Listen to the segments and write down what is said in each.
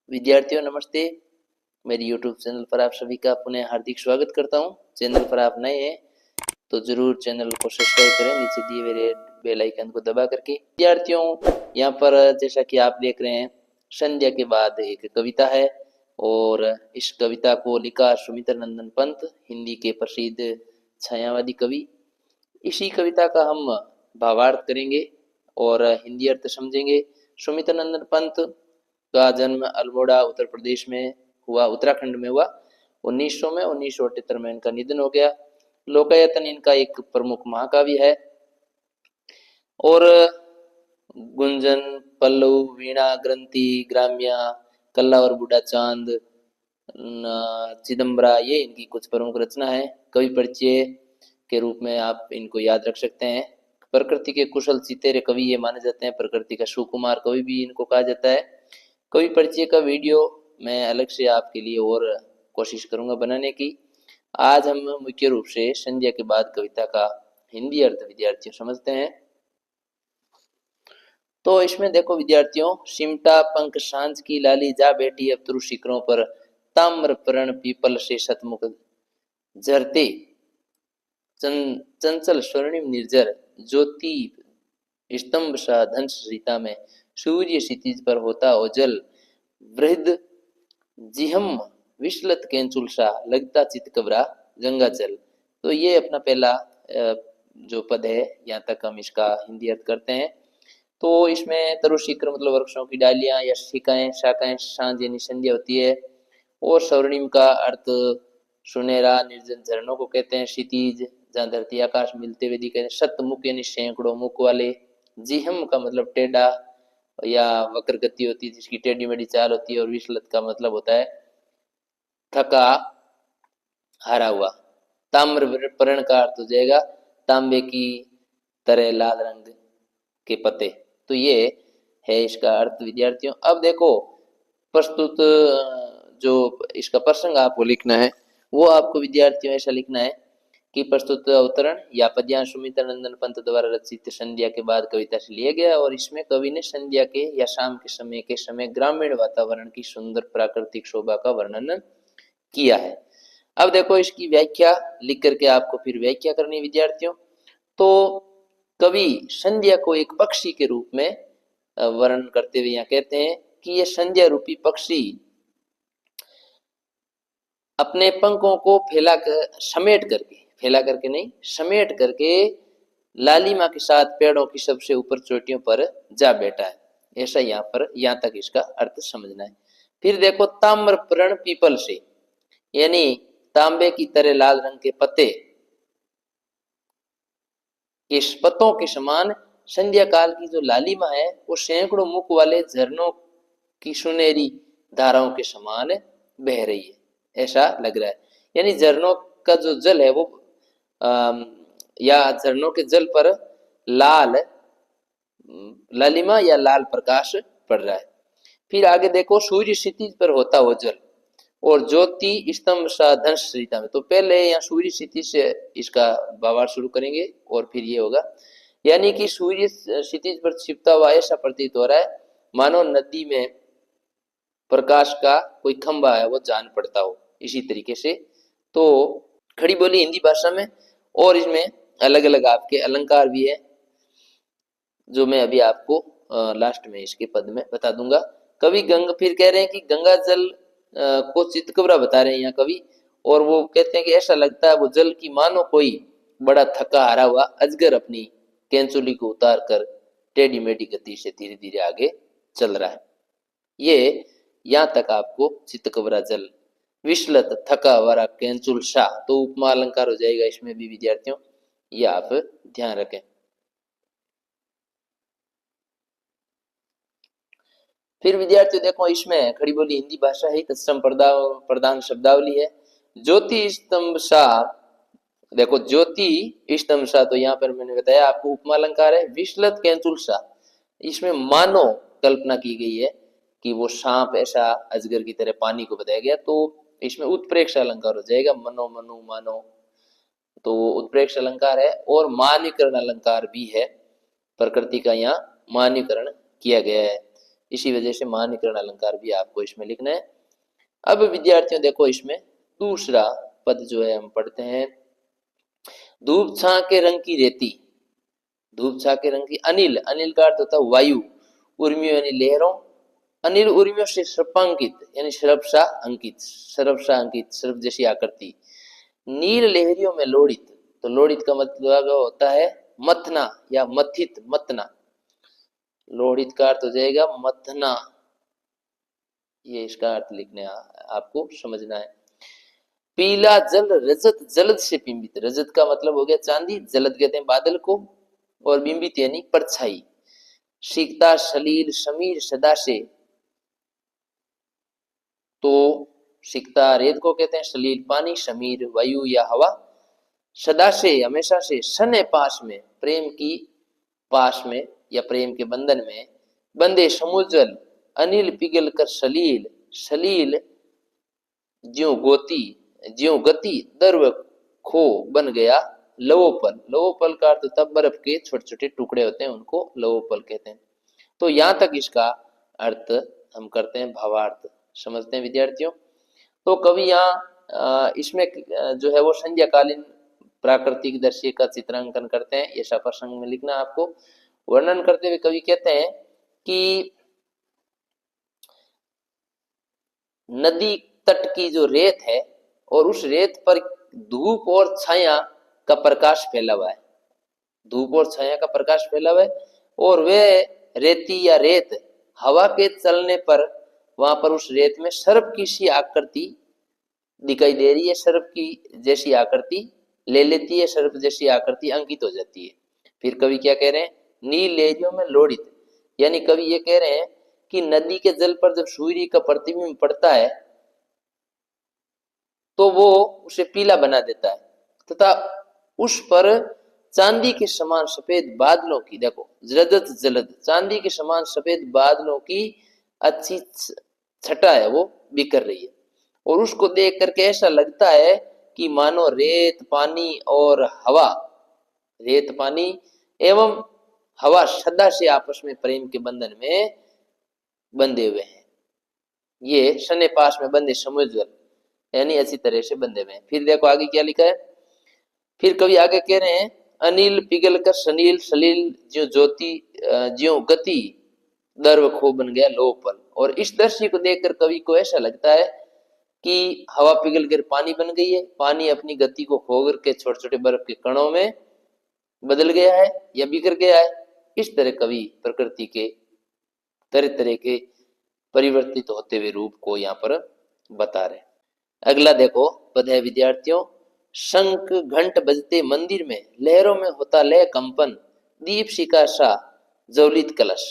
विद्यार्थियों नमस्ते। मेरी यूट्यूब चैनल पर आप सभी का पुनः हार्दिक स्वागत करता हूं। चैनल पर आप नए हैं तो जरूर चैनल को सब्सक्राइब करें नीचे दिए हुए रेड बेल आइकन को दबा करके। विद्यार्थियों यहां पर जैसा कि आप देख रहे हैं संध्या के बाद एक कविता है और इस कविता को लिखा सुमित्र नंदन पंत, हिंदी के प्रसिद्ध छायावादी कवि। इसी कविता का हम भावार्थ करेंगे और हिंदी अर्थ समझेंगे। सुमित्र नंदन पंत का जन्म अल्मोड़ा उत्तर प्रदेश में हुआ, उत्तराखंड में हुआ 1900 में। 1978 में इनका निधन हो गया। लोकायतन इनका एक प्रमुख महाकाव्य है और गुंजन, पल्लव, वीणा, ग्रंथि, ग्राम्या, कल्ला और बूढ़ा चांद, चिदम्बरा, ये इनकी कुछ प्रमुख रचना है। कवि परिचय के रूप में आप इनको याद रख सकते हैं। प्रकृति के कुशल चितेरे कवि ये माने जाते हैं। प्रकृति का सुकुमार कवि भी इनको कहा जाता है। कवि परिचय का वीडियो मैं अलग से आपके लिए और कोशिश करूंगा बनाने की। आज हम मुख्य रूप से संध्या के बाद कविता का हिंदी अर्थ विद्यार्थियों समझते हैं। तो इसमें देखो विद्यार्थियों, सिमटा पंख सांझ की लाली जा बैठी अब तरु शिखरों पर, ताम्र प्रण पीपल से सतमुख झरते, चंचल स्वर्णिम निर्जर, ज्योति स्तंभ सा धंस सीता में, सूर्य क्षितिज पर होता ओजल, वृद्ध जिहम विश्लत केंचुल सा, लगता चित कबरा गंगा जल। तो ये अपना पहला जो पद है, यहाँ तक हम इसका हिंदी अर्थ करते हैं। तो इसमें तरु शिखर मतलब वृक्षों की डालियां या शिकाएं, शाखाएं, सांझ यानी संध्या होती है। और स्वर्णिम का अर्थ सुनहरा निर्जन झरनों को कहते हैं। क्षितिज जहाँ धरती आकाश मिलते हुए दिखे। शतमुख यानी सैकड़ों मुख वाले। जिहम का मतलब टेढ़ा या वक्र गति होती है, जिसकी टेढ़ी मेढ़ी चाल होती है। और विश्लत का मतलब होता है थका हारा हुआ। ताम्र पर्ण का अर्थ हो जाएगा तांबे की तरह लाल रंग के पत्ते। तो ये है इसका अर्थ विद्यार्थियों। अब देखो प्रस्तुत जो इसका प्रसंग आपको लिखना है वो आपको विद्यार्थियों ऐसा लिखना है कि प्रस्तुत अवतरण या पद्यांश सुमित्र नंदन पंत द्वारा रचित संध्या के बाद कविता से लिया गया और इसमें कवि ने संध्या के या शाम के समय ग्रामीण वातावरण की सुंदर प्राकृतिक शोभा का वर्णन किया है। अब देखो इसकी व्याख्या लिख करके आपको फिर व्याख्या करनी विद्यार्थियों। तो कवि संध्या को एक पक्षी के रूप में वर्णन करते हुए यहाँ कहते हैं कि ये संध्या रूपी पक्षी अपने पंखों को फैला करके नहीं, समेट करके लालिमा के साथ पेड़ों की सबसे ऊपर चोटियों पर जा बैठा है। ऐसा यहाँ तक इसका अर्थ समझना है। फिर देखो ताम्र प्रण पीपल से, यानी तांबे की तरह लाल रंग के पत्ते, इस पत्तों के समान संध्या काल की जो लालिमा है वो सैकड़ों मुख वाले झरनों की सुनहरी धाराओं के समान बह रही है, ऐसा लग रहा है। यानी झरनों का जो जल है वो या झरनों के जल पर लाल लालिमा या लाल प्रकाश पड़ रहा है। फिर आगे देखो सूर्य क्षितिज पर होता वो जल और ज्योति स्तंभ सा धंस सरिता में। तो पहले यहाँ सूर्य क्षितिज से इसका भावार्थ शुरू करेंगे और फिर ये होगा, यानी कि सूर्य क्षितिज पर छिपता हुआ ऐसा प्रतीत हो रहा है मानो नदी में प्रकाश का कोई खंभा है वो जान पड़ता हो। इसी तरीके से तो खड़ी बोली हिंदी भाषा में और इसमें अलग अलग आपके अलंकार भी है जो मैं अभी आपको लास्ट में इसके पद में बता दूंगा। कवि फिर कह रहे हैं कि गंगा जल को चितकबरा बता रहे हैं यहाँ कवि। और वो कहते हैं कि ऐसा लगता है वो जल की मानो कोई बड़ा थका हारा हुआ अजगर अपनी कैंचुली को उतार कर टेढ़ी मेढ़ी गति से धीरे धीरे आगे चल रहा है। ये यहाँ तक आपको चितकबरा जल, विश्लत थका वरा कैंचुल शाह, तो उपमा अलंकार हो जाएगा इसमें भी विद्यार्थियों, ये आप ध्यान रखें। फिर विद्यार्थियों देखो इसमें खड़ी बोली हिंदी भाषा है, तत्सम प्रधान शब्दावली है। ज्योति स्तंभ सा, देखो ज्योति स्तंभ सा, तो यहाँ पर मैंने बताया आपको उपमा अलंकार है। विश्लत कैंचुल सा, इसमें मानो कल्पना की गई है कि वो सांप ऐसा अजगर की तरह पानी को बताया गया, तो इसमें उत्प्रेक्ष अलंकार हो जाएगा। मनो मनु मानो, तो उत्प्रेक्ष अलंकार है। और मान्यकरण अलंकार भी है, प्रकृति का यहाँ मान्यकरण किया गया है। इसी वजह से मान्यकरण अलंकार भी आपको इसमें लिखना है। अब विद्यार्थियों देखो इसमें दूसरा पद जो है हम पढ़ते हैं, धूप छां के रंग की रेती, धूप छां के रंग की, अनिल, अनिल का अर्थ होता है वायु, उर्मियों यानी लहरों, अनिल उर्मियों से सर्पांकित यानी सर्पसा अंकित, सर्पसा अंकित, सर्प जैसी आकृति, नील लहरियों में लोड़ित, तो लोड़ित का मतलब होता है मथना या मथित, मतना, लोड़ित का अर्थ हो जाएगा मथना, ये इसका अर्थ लिखने आपको समझना है। पीला जल रजत जलद से बिंबित, रजत का मतलब हो गया चांदी, जलद कहते हैं बादल को, और बिंबित यानी परछाई, शीखता सलील समीर सदा से, तो शीखता रेत को कहते हैं, सलील पानी, समीर वायु या हवा, सदा से हमेशा से, सने पास में प्रेम की पास में या प्रेम के बंधन में, बंदे समुज्जल, अनिल पिघल कर सलील, सलील ज्यों गोती, ज्यों गति, दर्व खो बन गया लवोपल, लवोपल का अर्थ तब बर्फ के छोटे छोटे टुकड़े होते हैं उनको लवोपल कहते हैं। तो यहां तक इसका अर्थ हम करते हैं, भावार्थ समझते हैं विद्यार्थियों। तो कवि यहाँ इसमें जो है वो संध्याकालीन प्राकृतिक दृश्य का चित्रांकन करते हैं, ऐसा प्रसंग में लिखना आपको। वर्णन करते हुए कवि कहते हैं कि नदी तट की जो रेत है और उस रेत पर धूप और छाया का प्रकाश फैला हुआ है, धूप और छाया का प्रकाश फैला हुआ है, और वे रेती या रेत हवा के चलने पर वहां पर उस रेत में सर्प की सी आकृति दिखाई दे रही है, सर्प की जैसी आकृति ले लेती है, सर्प जैसी आकृति अंकित हो जाती है। फिर कवि क्या कह रहे हैं, नील लहरियों में लोड़ित, यानी कवि ये कह रहे हैं कि नदी के जल पर जब सूर्य का प्रतिबिंब पड़ता है तो वो उसे पीला बना देता है, तथा उस पर चांदी के समान सफेद बादलों की, देखो जलद जलद चांदी के समान सफेद बादलों की अच्छी छटा है वो बिखर रही है, और उसको देख करके ऐसा लगता है कि मानो रेत पानी और हवा, रेत पानी एवं हवा सदा से आपस में प्रेम के बंधन में बंधे हुए हैं, ये सने पास में बंधे समुज्वल यानी अच्छी तरह से बंधे हुए हैं। फिर देखो आगे क्या लिखा है, फिर कवि आगे कह रहे हैं, अनिल पिघल कर सनील, सलील ज्यों ज्योति ज्यों गति, दर्व खो बन गया लोपल। और इस दृश्य को देखकर कवि को ऐसा लगता है कि हवा पिघल कर पानी बन गई है, पानी अपनी गति को खो करके छोटे छोटे बर्फ के कणों में बदल गया है या बिखर गया है। इस तरह कवि प्रकृति के तरह तरह के परिवर्तित होते हुए रूप को यहाँ पर बता रहे। अगला देखो पद है विद्यार्थियों, शंख घंट बजते मंदिर में, लहरों में होता लय कंपन, दीप शिखा सा ज्वलित कलश।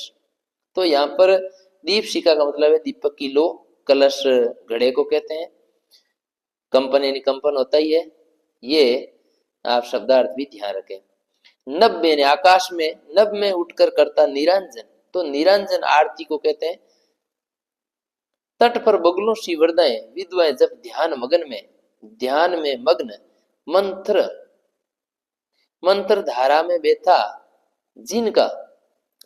तो यहाँ पर दीप शिखा का मतलब है दीपक की लो, कलश घड़े को कहते हैं, कंपन यानी कंपन होता ही है, ये आप शब्दार्थ भी ध्यान रखें। नभ ने आकाश में, नभ में उठकर करता निरंजन, तो निरंजन आरती को कहते हैं। तट पर बगुलों सी वरदाएं, विधवाएं जब ध्यान मगन में, ध्यान में मग्न मंत्र, मंत्र धारा में बैठा जिनका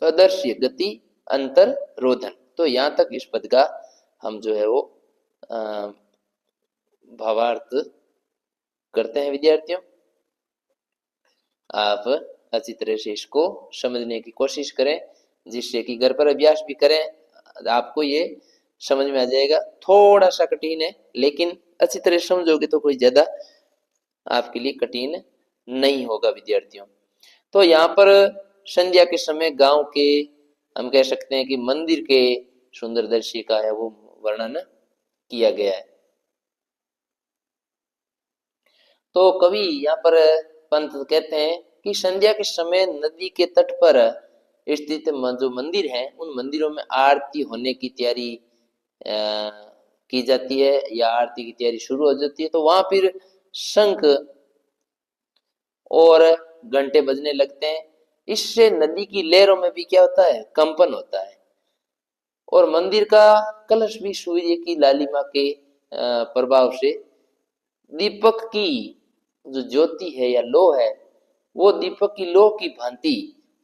अदृश्य गति अंतर रोधन। तो यहां तक इस पद का हम जो है वो भावार्थ करते हैं विद्यार्थियों। आप अच्छी तरह से इसको समझने की कोशिश करें, जिससे कि घर पर अभ्यास भी करें, आपको ये समझ में आ जाएगा। थोड़ा सा कठिन है, लेकिन अच्छी तरह से समझोगे तो कोई ज्यादा आपके लिए कठिन नहीं होगा विद्यार्थियों। तो यहाँ पर संध्या के समय गांव के, हम कह सकते हैं कि मंदिर के सुंदर दृश्य का है वो वर्णन किया गया है। तो कवि यहाँ पर पंत कहते हैं कि संध्या के समय नदी के तट पर स्थित जो मंदिर हैं, उन मंदिरों में आरती होने की तैयारी की जाती है या आरती की तैयारी शुरू हो जाती है। तो वहां फिर शंख और घंटे बजने लगते हैं, इससे नदी की लहरों में भी क्या होता है, कंपन होता है, और मंदिर का कलश भी सूर्य की लालिमा के प्रभाव से दीपक की जो ज्योति है या लो है, वो दीपक की लो की भांति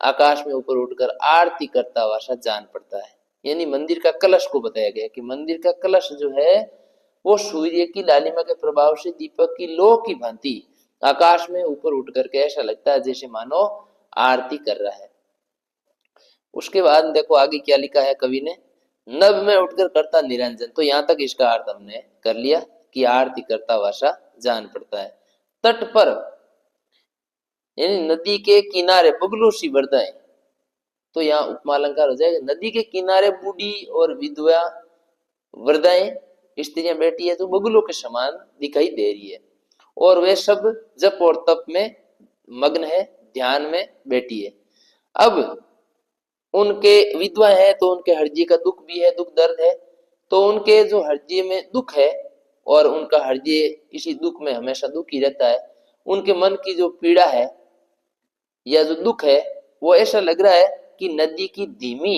आकाश में ऊपर उठकर आरती करता हुआ सा जान पड़ता है। यानी मंदिर का कलश को बताया गया कि मंदिर का कलश जो है वो सूर्य की लालिमा के प्रभाव से दीपक की लौ की भांति आकाश में ऊपर उठ करके ऐसा लगता है जैसे मानो आरती कर रहा है। उसके बाद देखो आगे क्या लिखा है कवि ने, नभ में उठकर करता निरंजन। तो यहाँ तक इसका अर्थ हमने कर लिया कि आरती करता वासा जान पड़ता है। तट पर यानी नदी के किनारे बगलों सी वर्दाएं, तो यहाँ उपमा अलंकार हो जाएगा। नदी के किनारे बूढ़ी और विधवा वृद्धाएं स्त्रियां बैठी है जो बगुलों के समान दिखाई दे रही है और वे सब जप और तप में मग्न है, ध्यान में बैठी है। अब उनके विधवा है तो उनके हृदय का दुख भी है, दुख दर्द है, तो उनके जो हृदय में दुख है और उनका हृदय इसी दुख में हमेशा दुखी रहता है, उनके मन की जो पीड़ा है या जो दुख है वो ऐसा लग रहा है कि नदी की धीमी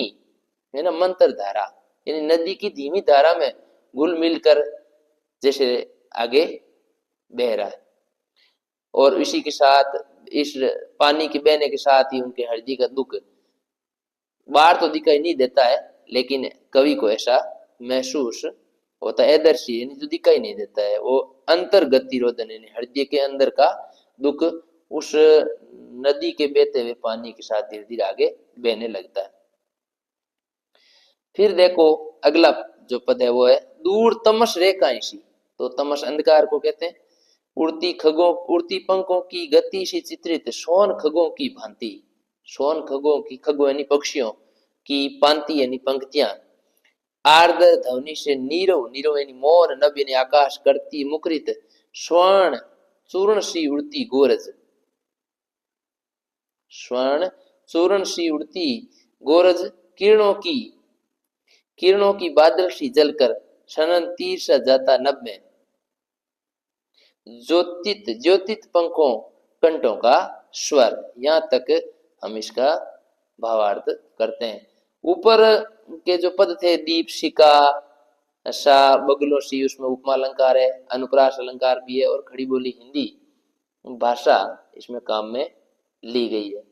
है ना मंत्र धारा, यानी नदी की धीमी धारा में घुल मिलकर जैसे आगे बह रहा है। और इसी के साथ इस पानी के बहने के साथ ही उनके हृदय का दुख बाहर तो दिखाई नहीं देता है, लेकिन कवि को ऐसा महसूस होता है। एदर्शी यानी जो दिखाई नहीं देता है वो अंतर्गति रोदन यानी हृदय के अंदर का दुख उस नदी के बहते हुए पानी के साथ धीरे धीरे आगे बहने लगता है। फिर देखो अगला जो पद है वो है दूर तमस रेखांशी। तो तमस अंधकार को कहते हैं। उड़ती खगों उड़ती पंखों की गति से चित्रित सोन खगों की भांति, सोन खगों की, खगों यानी पक्षियों की, पांति यानी पंक्तियां, आर्द्र ध्वनि से नीरव, नीरव यानी मौन, नभ यानी आकाश करती मुखरित, स्वर्ण चूर्ण सी उड़ती गोरज, स्वर्ण चूर्ण सी उड़ती गोरज, किरणों की बादल सी जलकर सनन तीर सा जाता नभ में, ज्योतित ज्योतित पंखों कंठों का स्वर। यहाँ तक हम इसका भावार्थ करते हैं। ऊपर के जो पद थे दीप शिका सा बगलो सी, उसमें उपमा अलंकार है, अनुप्रास अलंकार भी है और खड़ी बोली हिंदी भाषा इसमें काम में ली गई है।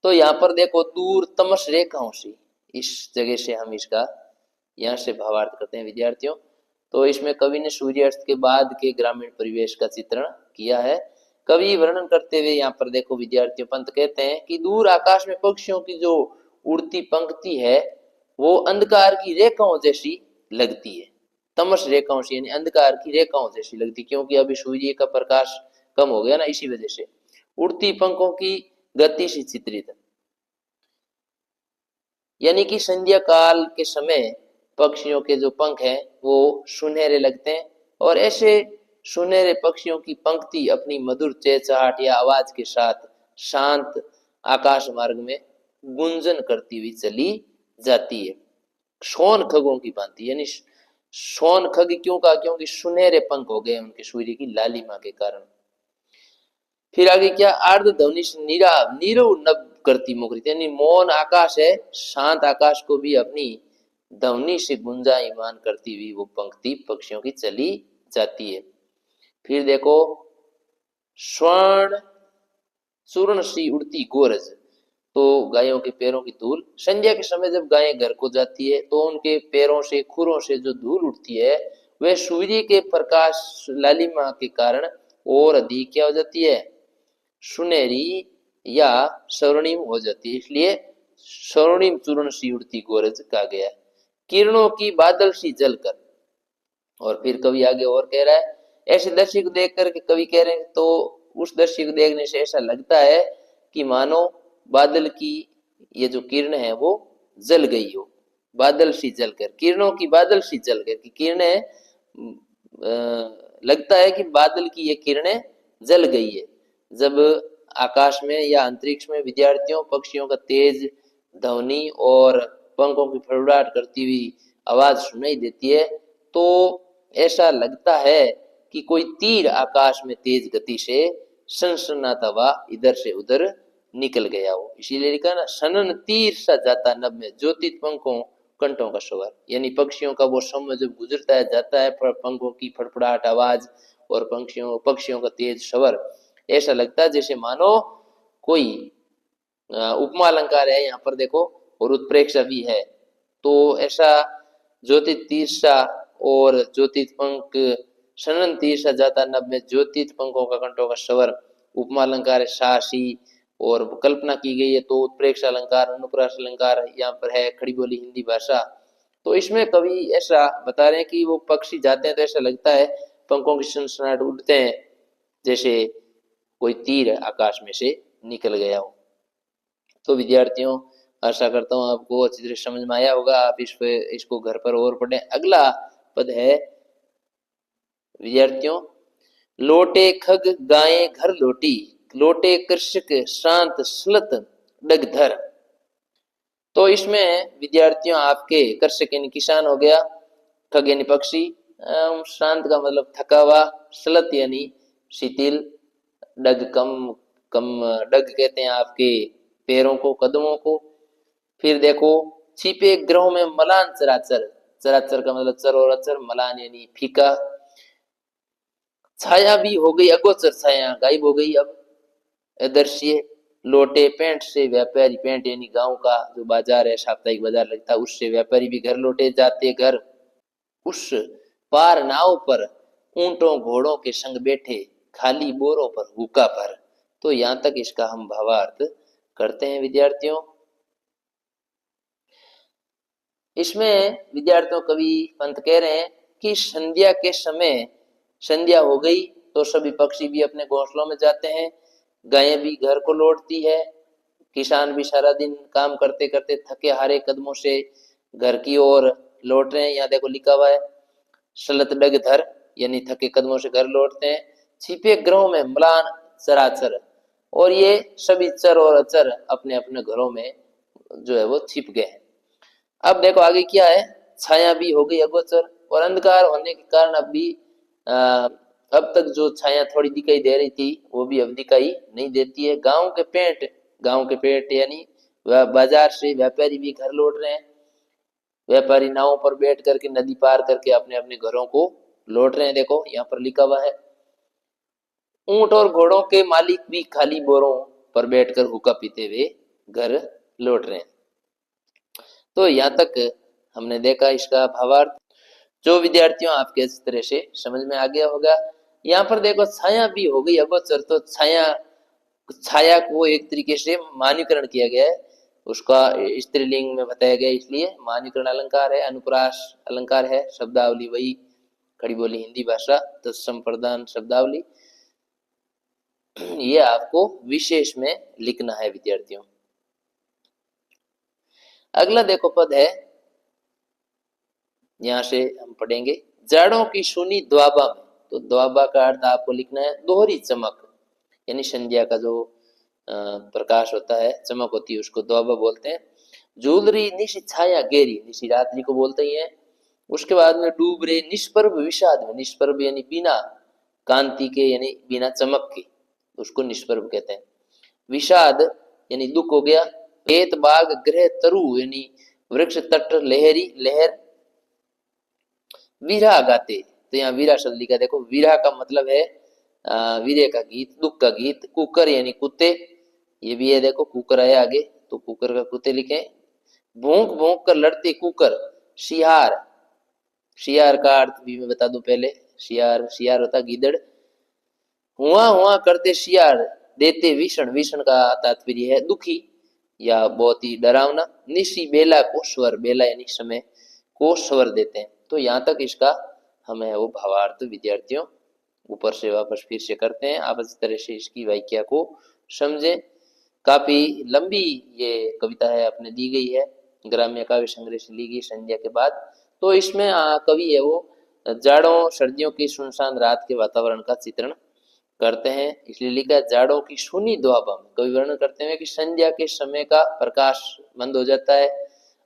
तो यहाँ पर देखो दूर तमस रेखाओं सी, इस जगह से हम इसका यहाँ से भावार्थ करते हैं विद्यार्थियों। तो इसमें कवि ने सूर्यास्त के बाद के ग्रामीण परिवेश का चित्रण किया है। कवि वर्णन करते हुए यहाँ पर देखो विद्यार्थियों पंत कहते हैं कि दूर आकाश में पक्षियों की जो उड़ती पंक्ति है वो अंधकार की रेखाओं जैसी लगती है। तमस रेखाओं से यानी अंधकार की रेखाओं जैसी लगती, क्योंकि अभी सूर्य का प्रकाश कम हो गया ना, इसी वजह से उड़ती पंखों की गति से चित्रित, यानी कि संध्या काल के समय पक्षियों के जो पंख हैं वो सुनहरे लगते हैं और ऐसे सुनहरे पक्षियों की पंक्ति अपनी मधुर चहचहाट या आवाज के साथ शांत आकाश मार्ग में गुंजन करती हुई चली जाती है। सोन खगों की भांति, यानी सोन खग क्यों कहा, क्योंकि सुनहरे पंख हो गए उनके सूर्य की लालिमा के कारण। फिर आगे क्या, आर्द्र ध्वनि से नीरव नभ करती मुखरित, यानी मौन आकाश है, शांत आकाश को भी अपनी ध्वनि से गुंजायमान करती हुई वो पंक्ति पक्षियों की चली जाती है। फिर देखो स्वर्ण चूर्ण सी उड़ती गोरज, तो गायों के पैरों की धूल, संध्या के समय जब गायें घर को जाती है तो उनके पैरों से खुरों से जो धूल उठती है वह सूर्य के प्रकाश लालिमा के कारण और अधिक क्या हो जाती है, सुनहरी या स्वर्णिम हो जाती है, इसलिए स्वर्णिम चूर्ण सी उड़ती गोरज कहा गया। किरणों की बादल सी जलकर, और फिर कवि आगे और कह रहा है ऐसे दृश्य को देख करके कवि कह रहे हैं तो उस दृश्य को देखने से ऐसा लगता है कि मानो बादल की ये जो किरण है वो जल गई हो, बादल सी जलकर, किरणों की बादल सी जलकर की किरणें, लगता है कि बादल की ये किरणें जल गई है। जब आकाश में या अंतरिक्ष में विद्यार्थियों पक्षियों का तेज ध्वनि और पंखों की फड़फड़ाहट करती हुई आवाज सुनाई देती है तो ऐसा लगता है कि कोई तीर आकाश में तेज गति से सनसनाता हुआ इधर से उधर निकल गया हो, इसीलिए लिखा ना सनन तीर सा जाता नभ में, ज्योतित पंखों कंठों का स्वर, यानी पक्षियों का वो समय जब गुजरता है जाता है पंखों की फड़फड़ाहट आवाज और पक्षियों का तेज स्वर, ऐसा लगता है जैसे मानो कोई उपमा अलंकार है यहाँ पर देखो, और उत्प्रेक्षा भी है। तो ऐसा ज्योतितीर्षा और ज्योतिपंक शनन तीर्षा जाता नभ में ज्योतिपंकों का कंठों का स्वर उपमा अलंकार है शासी और कल्पना की गई है। तो उत्प्रेक्षा अलंकार अनुप्रास अलंकार यहाँ पर है खड़ी बोली हिंदी भाषा। तो इसमें कवि ऐसा बता रहे हैं कि वो पक्षी जाते हैं तो ऐसा लगता है पंखों की सनसनाहट उड़ते हैं जैसे कोई तीर आकाश में से निकल गया हो। तो विद्यार्थियों आशा करता हूँ आपको अच्छी तरह समझ में आया होगा। आप इसको घर पर और पढ़ें। अगला पद है विद्यार्थियों, लोटे खग गाये घर लोटी, लोटे कृषक शांत स्लत डगधर। तो इसमें विद्यार्थियों आपके कृषक यानी किसान हो गया, खग यानी पक्षी, शांत का मतलब थका हुआ, स्लत यानी शिथिल, डग कम कम डग कहते हैं आपके पैरों को कदमों को। फिर देखो छिपे ग्रहों में मलान चराचर, चराचर का मतलब चर और अचर, मलान यानी फीका। छाया भी हो गई अगोचर, छाया गायब हो गई अब अदृश्य। लोटे पेंट से व्यापारी, पेंट यानी गांव का जो बाजार है साप्ताहिक बाजार लगता है उससे व्यापारी भी घर लौटे जाते घर। उस पार नाव पर ऊंटों घोड़ों के संग बैठे खाली बोरों पर हुक्का पर। तो यहां तक इसका हम भावार्थ करते हैं विद्यार्थियों। इसमें विद्यार्थियों कवि पंत कह रहे हैं कि संध्या के समय संध्या हो गई तो सभी पक्षी भी अपने घोंसलों में जाते हैं, गायें भी घर को लौटती है, किसान भी सारा दिन काम करते करते थके हारे कदमों से घर की ओर लौट रहे हैं। यहाँ देखो लिखा हुआ है सलत डग धर यानी थके कदमों से घर लौटते हैं। छिपे ग्रहों में म्लान चराचर, और ये सभी चर और अचर अपने अपने घरों में जो है वो छिप गए हैं। अब देखो आगे क्या है, छाया भी हो गई अगोचर, और अंधकार होने के कारण अब भी अब तक जो छाया थोड़ी दिखाई दे रही थी वो भी अब दिखाई नहीं देती है। गांव के पेट यानी बाजार से व्यापारी भी घर लौट रहे हैं, व्यापारी नावों पर बैठ करके नदी पार करके अपने अपने घरों को लौट रहे हैं। देखो यहाँ पर लिखा हुआ है ऊंट और घोड़ों के मालिक भी खाली बोरों पर बैठकर हुक्का पीते हुए घर लौट रहे हैं। तो यहाँ तक हमने देखा इसका भावार्थ, जो विद्यार्थियों आपके इस तरह से समझ में आ गया होगा। यहाँ पर देखो छाया भी हो गई अगोचर, तो छाया छाया को एक तरीके से मान्यकरण किया गया है, उसका स्त्रीलिंग में बताया गया इसलिए मान्यकरण अलंकार है, अनुप्रास अलंकार है, शब्दावली वही खड़ी बोली हिंदी भाषा तत्सम प्रदान शब्दावली, ये आपको विशेष में लिखना है विद्यार्थियों। अगला देखो पद है, यहां से हम पढ़ेंगे जाड़ों की सुनी द्वाबा में। तो द्वाबा का अर्थ आपको लिखना है दोहरी चमक, यानी संध्या का जो प्रकाश होता है चमक होती है उसको द्वाबा बोलते हैं। झूलरी निश छाया गेरी, निशी रात्रि को बोलते ही है। उसके बाद में डूब रहे निष्प्रभ विषाद में, निष्प्रभ यानी बिना कांति के यानी बिना चमक के, उसको निष्प्रभ कहते हैं। विषाद यानी दुख हो गया। एत बाग ग्रह तरु यानी वृक्ष तट लहरी लहर। वीरा गाते, तो यहाँ वीरा शब्द लिखा, देखो वीरा का मतलब है वीरे का गीत, दुख का गीत। कुकर यानी कुत्ते, ये भी है देखो कुकर आया आगे तो कुकर का कुत्ते लिखे। भूख भूख कर लड़ते कुकर, शियार, शियार का अर्थ भी मैं बता दूं पहले, शियार शियार होता गीदड़। हुआ हुआ करते शियार, देते विषण, विषण का तात्पर्य है दुखी या बहुत ही डरावना। निशी बेला को स्वर, बेला यानी समय को स्वर देते हैं। तो यहाँ तक इसका हमें वो भावार्थ विद्यार्थियों ऊपर से वापस फिर से करते हैं, आप इस तरह से इसकी व्याख्या को समझे। काफी लंबी ये कविता है अपने दी गई है, ग्राम्य काव्य संग्रह से ली गई संध्या के बाद। तो इसमें कवि है वो जाड़ों सर्दियों की सुनसान रात के वातावरण का चित्रण करते हैं, इसलिए लिखा जाड़ों की सुनी दुआबा में। कवि वर्णन करते हैं कि संध्या के समय का प्रकाश बंद हो जाता है,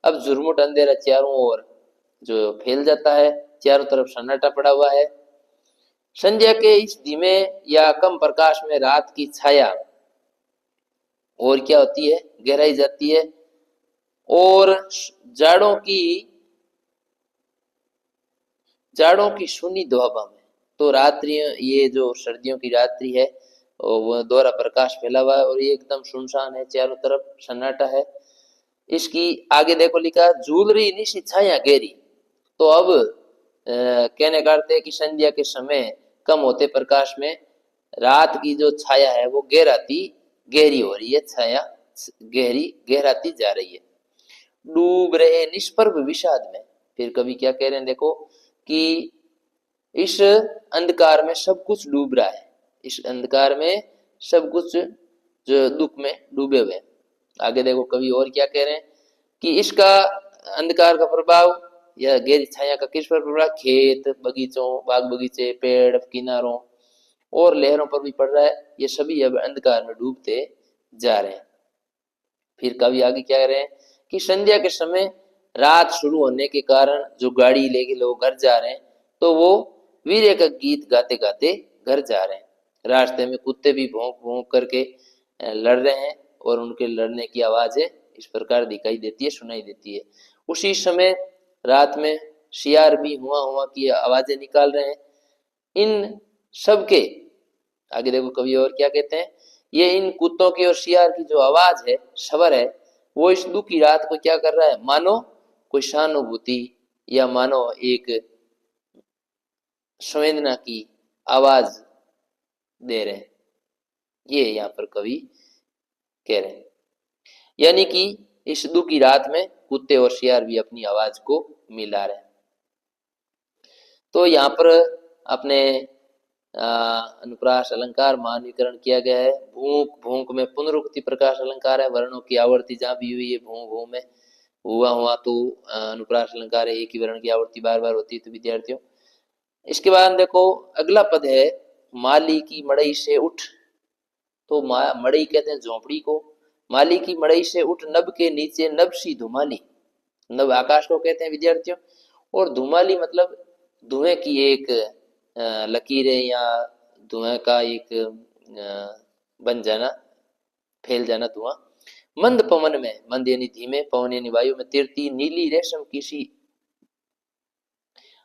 अब झुरमुट अंधेरा चारों ओर जो फैल जाता है, चारों तरफ सन्नाटा पड़ा हुआ है। संध्या के इस धीमे या कम प्रकाश में रात की छाया और क्या होती है गहराई जाती है, और जाड़ों की सुनी दुआबा में, तो रात्रि ये जो सर्दियों की रात्रि है वो दोहरा प्रकाश फैला हुआ है और ये एकदम सुनसान है, चारों तरफ सन्नाटा है। इसकी आगे देखो लिखा झूल रही निशी छाया गहरी। तो अब कहने का अर्थ है कि संध्या के समय कम होते प्रकाश में रात की जो छाया है वो गहरी हो रही है, छाया गहरी गहराती जा रही है। डूब रहे निष्प्रभ विषाद में। फिर कवि क्या कह रहे हैं देखो कि इस अंधकार में सब कुछ डूब रहा है, इस अंधकार में सब कुछ जो दुख में डूबे हुए हैं। आगे देखो कवि और क्या कह रहे हैं कि इसका अंधकार का प्रभाव या गहरी छाया का किस पर प्रभाव, खेत बगीचों बाग बगीचे पेड़ किनारों और लहरों पर भी पड़ रहा है। ये सभी अब अंधकार में डूबते जा रहे हैं। फिर कवि आगे क्या कह रहे हैं कि संध्या के समय रात शुरू होने के कारण जो गाड़ी लेके लोग घर जा रहे हैं तो वो वीर्य का गीत गाते गाते घर जा रहे हैं। रास्ते में कुत्ते भी भौंक भौंक करके लड़ रहे हैं और उनके लड़ने की आवाजें इस प्रकार दिखाई देती है, सुनाई देती है। उसी समय रात में शियार भी हुआ हुआ की आवाजें निकाल रहे हैं। इन सबके आगे देखो कवि और क्या कहते हैं, ये इन कुत्तों की और शियार की जो आवाज है, शवर है, वो इस दुख की रात को क्या कर रहा है, मानो कोई सहानुभूति या मानो एक संवेदना की आवाज दे रहे हैं। ये यहाँ पर कवि कह रहे हैं, यानी कि इस दुख की रात में कुत्ते और शियार भी अपनी आवाज को मिला रहे हैं। तो यहाँ पर अपने अनुप्रास अलंकार मानवीकरण किया गया है। भूख भूख में पुनरुक्ति प्रकाश अलंकार है, वर्णों की आवर्ती जहां भी हुई है भू भू में हुआ हुआ तो अनुप्रास अलंकार है, एक ही वर्ण की आवर्ती बार बार होती है। तो विद्यार्थियों इसके बाद देखो अगला पद है माली की मड़ई से उठ। तो मड़ई कहते हैं झोपड़ी को, माली की मड़ई से उठ नभ के नीचे नभ सी धुमाली। नभ आकाश को कहते हैं विद्यार्थियों, और धुमाली मतलब धुएं की एक लकीरें या धुएं का एक बन जाना, फैल जाना धुआं। मंद पवन में, मंद यानी धीमे, पवन यानी वायु में तिरती नीली रेशम की सी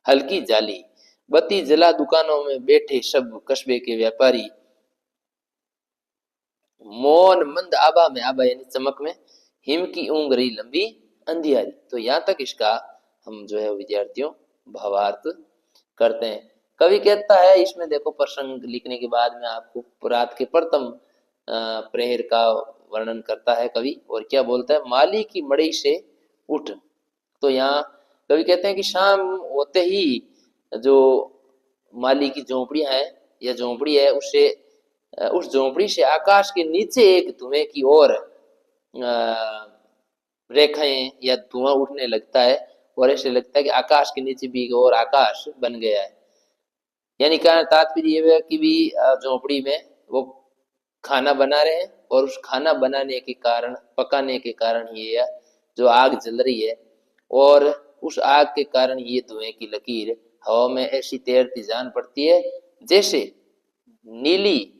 हल्की जाली। बत्ती जला दुकानों में बैठे सब कस्बे के व्यापारी। मौन मंद आभा में, आभा यानी चमक में, हिम की ऊंग रही लंबी अंधियारी। तो यहाँ तक इसका हम जो है विद्यार्थियों भावार्थ करते हैं। कवि कहता है इसमें देखो प्रसंग लिखने के बाद में आपको रात के प्रथम प्रहर का वर्णन करता है कवि, और क्या बोलता है, माली की मड़ई से उठ। तो यहाँ कवि कहते हैं कि शाम होते ही जो माली की झोंपड़ियां है या झोंपड़ी है उससे उस झोंपड़ी से आकाश के नीचे एक धुएं की ओर रेखाएं या धुआं उठने लगता है, और ऐसे लगता है कि आकाश के नीचे भी और आकाश बन गया है। यानी क्या तात्पर्य ये है कि भी झोंपड़ी में वो खाना बना रहे हैं और उस खाना बनाने के कारण, पकाने के कारण ये जो आग जल रही है और उस आग के कारण ये धुएं की लकीर हवा में ऐसी तैरती जान पड़ती है जैसे नीली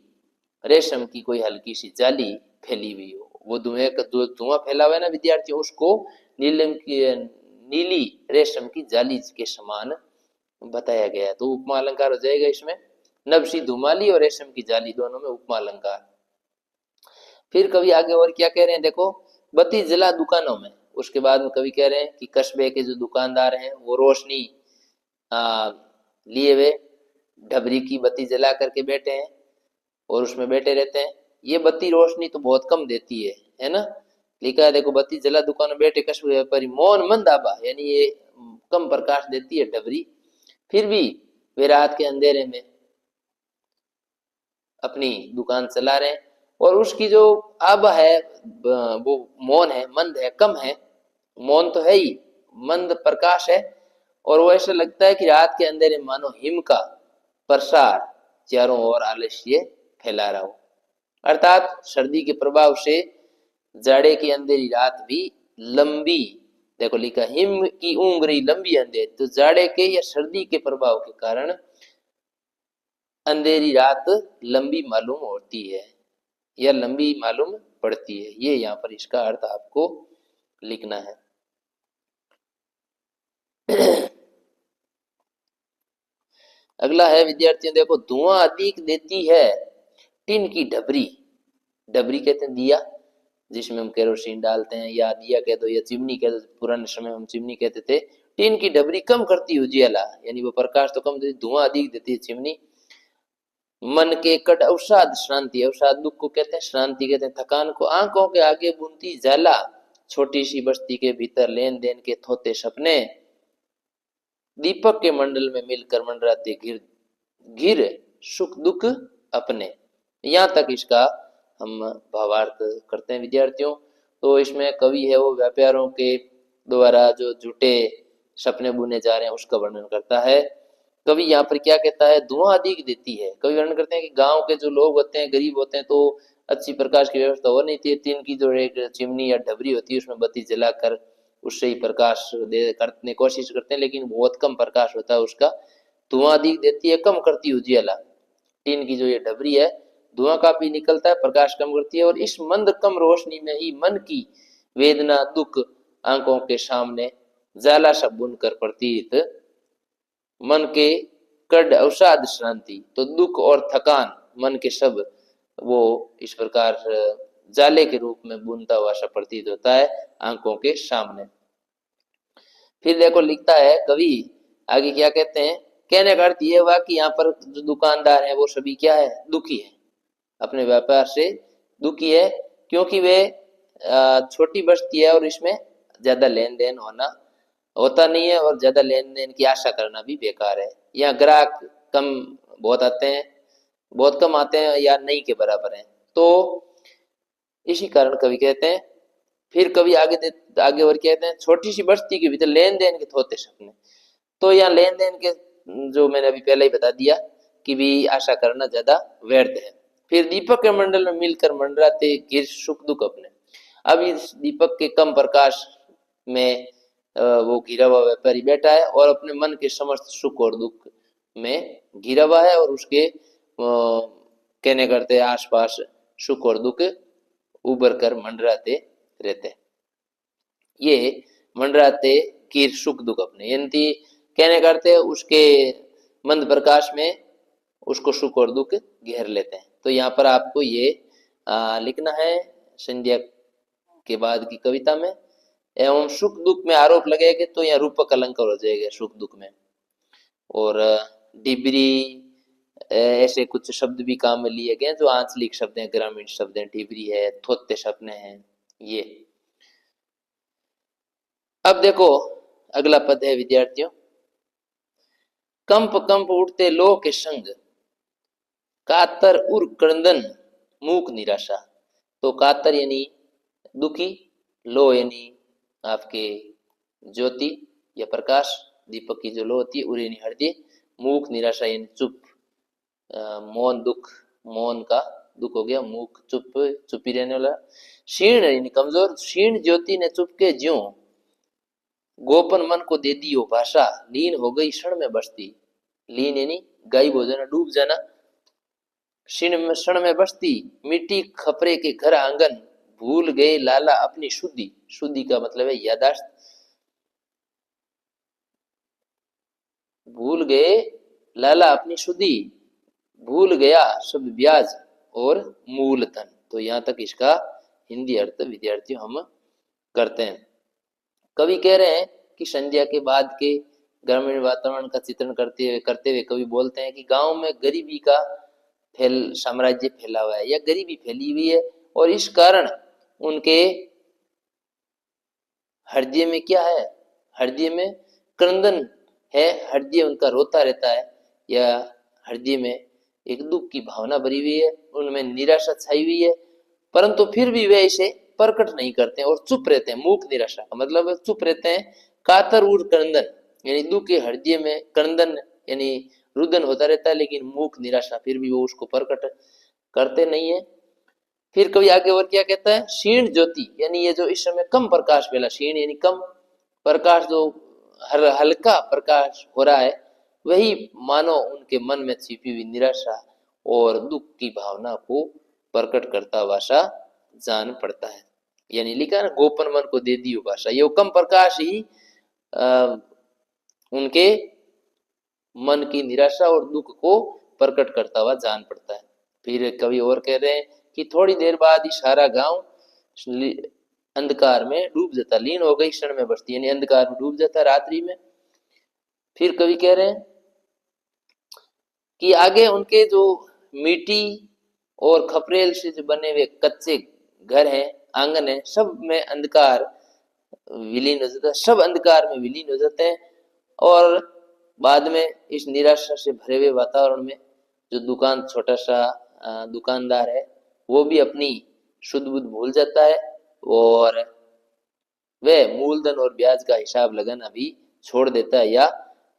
रेशम की कोई हल्की सी जाली फैली हुई हो। वो धुएं का जो धुआं फैला हुआ है ना विद्यार्थियों, उसको नीली रेशम की जाली के समान बताया गया है। तो उपमा अलंकार हो जाएगा इसमें, नबसी धुमाली और रेशम की जाली दोनों में उपमा अलंकार। फिर कवि आगे और क्या कह रहे हैं देखो, बत्ती जला दुकानों में। उसके बाद में कवि कह रहे हैं कि कस्बे के जो दुकानदार हैं वो रोशनी लिए हुए ढबरी की बत्ती जला करके बैठे हैं और उसमें बैठे रहते हैं। ये बत्ती रोशनी तो बहुत कम देती है ना। लिखा है देखो, बत्ती जला दुकान में बैठे कस्बे व्यापारी मौन मंद आभा, यानी ये कम प्रकाश देती है ढबरी, फिर भी वे रात के अंधेरे में अपनी दुकान चला रहे हैं। और उसकी जो आभा है वो मौन है, मंद है, कम है। मौन तो है ही, मंद प्रकाश है, और वो ऐसा लगता है कि रात के अंधेरे मानो हिम का प्रसार चारों ओर आलस्य फैला रहा हो। अर्थात सर्दी के प्रभाव से जाड़े की अंधेरी रात भी लंबी, देखो लिखा हिम की ऊंगरी लंबी अंधेरी, तो जाड़े के या सर्दी के प्रभाव के कारण अंधेरी रात लंबी मालूम होती है या लंबी मालूम पड़ती है। ये यहाँ पर इसका अर्थ आपको लिखना है। अगला है विद्यार्थियों देखो, धुआं अधिक देती है टिन की ढबरी। ढबरी कहते हैं दिया, जिसमें हम केरोसिन डालते हैं, या दिया कह दो या चिमनी कह दो, पुराने समय में हम चिमनी कहते थे। टीन की डबरी कम करती उजियाला, यानी वो प्रकाश तो कम देती, धुआं अधिक देती है चिमनी। मन के कट अवसाद श्रांति, अवसाद दुख को कहते हैं, श्रांति कहते हैं थकान को। आंखों के आगे बुनती जाला, छोटी सी बस्ती के भीतर लेन देन के थोते सपने। दीपक के मंडल में मिलकर मंडराते घिर घिर सुख दुख अपने। यहाँ तक इसका हम भावार्थ करते हैं विद्यार्थियों। तो इसमें कवि है वो व्यापारों के द्वारा जो झूठे सपने बुने जा रहे हैं उसका वर्णन करता है। कवि यहाँ पर क्या कहता है, धुआं अधिक देती है। कवि वर्णन करते हैं कि गांव के जो लोग होते हैं, गरीब होते हैं, तो अच्छी प्रकाश की व्यवस्था हो नहीं थी। टीन की जो एक चिमनी या डबरी होती है उसमें बत्ती जलाकर उससे ही प्रकाश दे करने कोशिश करते हैं, लेकिन बहुत कम प्रकाश होता है उसका। धुआं अधिक देती है, कम करती है उजियाला। टीन की जो ये डबरी है, धुआं काफी निकलता है, प्रकाश कम करती है। और इस मंद कम रोशनी में ही मन की वेदना दुख आंखों के सामने जाला सा बुनकर प्रतीत। मन के कड अवसाद श्रांति, तो दुख और थकान मन के सब वो इस प्रकार जाले के रूप में बुनता हुआ सा प्रतीत होता है आंखों के सामने। फिर देखो लिखता है कवि आगे क्या कहते हैं, कहने का अर्थ ये हुआ कि यहाँ पर जो दुकानदार है वो सभी क्या है, दुखी है, अपने व्यापार से दुखी है, क्योंकि वे छोटी बस्ती है और इसमें ज्यादा लेन देन होता नहीं है, और ज्यादा लेन देन की आशा करना भी बेकार है। यहाँ ग्राहक कम बहुत आते हैं, बहुत कम आते हैं या नहीं के बराबर हैं। तो इसी कारण कवि कहते हैं। फिर कवि आगे और कहते हैं, छोटी सी बस्ती के भीतर लेन देन के थोते सपने। तो यहाँ लेन देन के जो मैंने अभी पहले ही बता दिया कि भी आशा करना ज्यादा व्यर्थ है। फिर दीपक के मंडल में मिलकर मंडराते घिर सुख दुख अपने। अब इस दीपक के कम प्रकाश में वो घिरा हुआ व्यापारी बैठा है और अपने मन के समस्त सुख और दुख में घिरा हुआ है, और उसके कहने करते आसपास सुख और दुख उभर कर मंडराते रहते। ये मंडराते कीर सुख दुख अपने, यानी कहने करते उसके मंद प्रकाश में उसको सुख और दुख घेर लेते हैं। तो यहाँ पर आपको ये लिखना है संध्या के बाद की कविता में। एवं सुख दुख में आरोप लगेगा तो यहाँ रूपक अलंकार हो जाएगा सुख दुख में। और डिबरी ऐसे कुछ शब्द भी काम में लिए गए जो आंचलिक शब्द हैं, ग्रामीण शब्द हैं। डिबरी है, थोत्ते सपने हैं ये। अब देखो अगला पद है विद्यार्थियों, कंप कंप उठते लो के संग, कातर उर क्रंदन मूक निराशा। तो कातर यानी दुखी, लो यानी आपके ज्योति या प्रकाश, दीपक की जो लो होती है, उर यानी हृदय, मूक निराशा यानी चुप, मौन दुख, मौन का दुख हो गया, मूक चुपी रहने वाला। क्षीण यानी कमजोर, क्षीण ज्योति ने चुपके ज्यों, गोपन मन को दे दी हो भाषा, लीन हो गई क्षण में बसती। लीन यानी गायब हो जाना, डूब जाना। क्षण में बसती, मिट्टी खपरे के घर आंगन, भूल गए लाला अपनी शुद्धि। शुद्धि का मतलब है यादाश्त। भूल गए लाला अपनी शुद्धि, भूल गया सब ब्याज और मूलधन। तो यहाँ तक इसका हिंदी अर्थ विद्यार्थियों हम करते हैं। कवि कह रहे हैं कि संध्या के बाद के ग्रामीण वातावरण का चित्रण करते हुए कवि बोलते हैं कि गांव में गरीबी का साम्राज्य फैला हुआ है या गरीबी फैली हुई है, और इस कारण उनके हृदय में क्या है, हृदय में क्रंदन है, हृदय उनका रोता रहता है, या हृदय में एक दुख की भावना भरी हुई है, उनमें निराशा छाई हुई है, परंतु फिर भी वे इसे प्रकट नहीं करते हैं और चुप रहते हैं। मूक निराशा का मतलब चुप रहते हैं। कातर उर क्रंदन यानी दुख के हृदय में क्रंदन यानी रुदन होता रहता है, लेकिन मूक निराशा फिर भी वो उसको प्रकट करते नहीं है। फिर कवि आगे और क्या कहता है, क्षीण ज्योति यानी ये जो इस समय कम प्रकाश फैला, क्षीण यानी कम प्रकाश, जो हल्का प्रकाश हो रहा है, वही मानो उनके मन में छिपी हुई निराशा और दुख की भावना को प्रकट करता हुआ सा जान पड़ता है। यानी लिखा ना, गोपन मन को दे दी भाषा, ये कम प्रकाश ही उनके मन की निराशा और दुख को प्रकट करता हुआ जान पड़ता है। फिर कवि और कह रहे हैं कि थोड़ी देर बाद ही सारा गांव अंधकार में डूब जाता, लीन हो गई क्षण में बसती, यानी अंधकार में डूब जाता रात्रि में। फिर कवि कह रहे हैं कि आगे उनके जो मिट्टी और खपरेल से जो बने हुए कच्चे घर हैं, आंगन है, सब में अंधकार विलीन हो जाता है, सब अंधकार में विलीन हो जाते हैं। और बाद में इस निराशा से भरे हुए वातावरण में जो दुकान छोटा सा दुकानदार है वो भी अपनी शुद्ध बुद्ध भूल जाता है और वह मूलधन और ब्याज का हिसाब लगाना भी छोड़ देता है या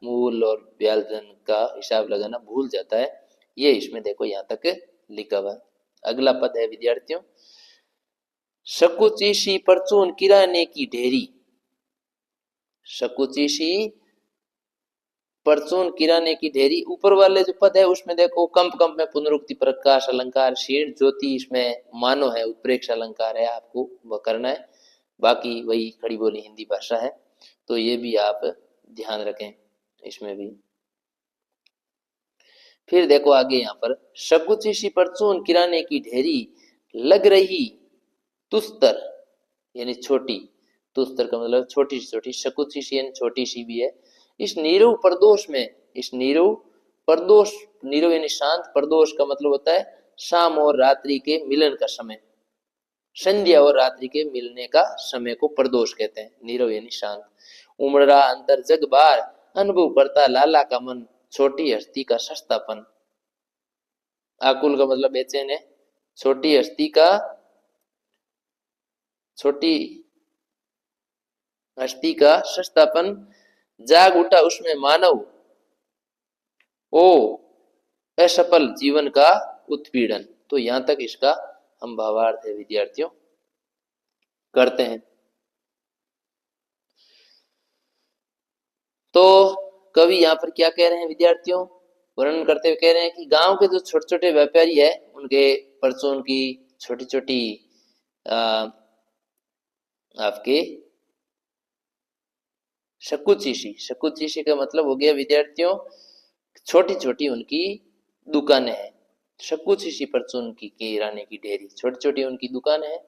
मूल और ब्याज धन का हिसाब लगाना भूल जाता है। ये इसमें देखो यहाँ तक लिखा हुआ है। अगला पद है विद्यार्थियों, शकुची सी परचून किराने की ढेरी। शकुची सी परचून किराने की ढेरी, ऊपर वाले जो पद है उसमें देखो कंप कंप में पुनरुक्ति प्रकाश अलंकार शीर्ण ज्योति इसमें मानो है, उत्प्रेक्ष अलंकार है, आपको वह करना है। बाकी वही खड़ी बोली हिंदी भाषा है, तो ये भी आप ध्यान रखें इसमें भी। फिर देखो आगे यहाँ पर, शकुची सी परचून किराने की ढेरी लग रही तुस्तर, यानी छोटी, तुस्तर का मतलब छोटी सी छोटी, शकुची सी यानी छोटी सी भी है। इस नीरव प्रदोष में, इस नीरव प्रदोष, नीरव यानी शांत, प्रदोष का मतलब होता है शाम और रात्रि के मिलन का समय, संध्या और रात्रि के मिलने का समय को प्रदोष कहते हैं। नीरव यानी शांत। उमड़ रहा अंतर जग बार, अनुभव करता लाला का मन, छोटी हस्ती का सस्तापन। आकुल का मतलब बेचैन है, छोटी हस्ती का, छोटी हस्ती का सस्तापन, जाग उठा उसमें मानव, ओ असफल जीवन का उत्पीड़न। तो यहां तक इसका हम भावार्थ है विद्यार्थियों करते हैं। तो कवि यहाँ पर क्या कह रहे हैं विद्यार्थियों, वर्णन करते हुए कह रहे हैं कि गांव के जो छोटे छोटे व्यापारी है उनके परचून की छोटी छोटी आपके शकुचीशी, शकुचीशी का मतलब हो गया विद्यार्थियों छोटी छोटी उनकी दुकानें हैं। शकुचीशी परचून की किराने की ढेरी, छोटी छोटी उनकी दुकान है,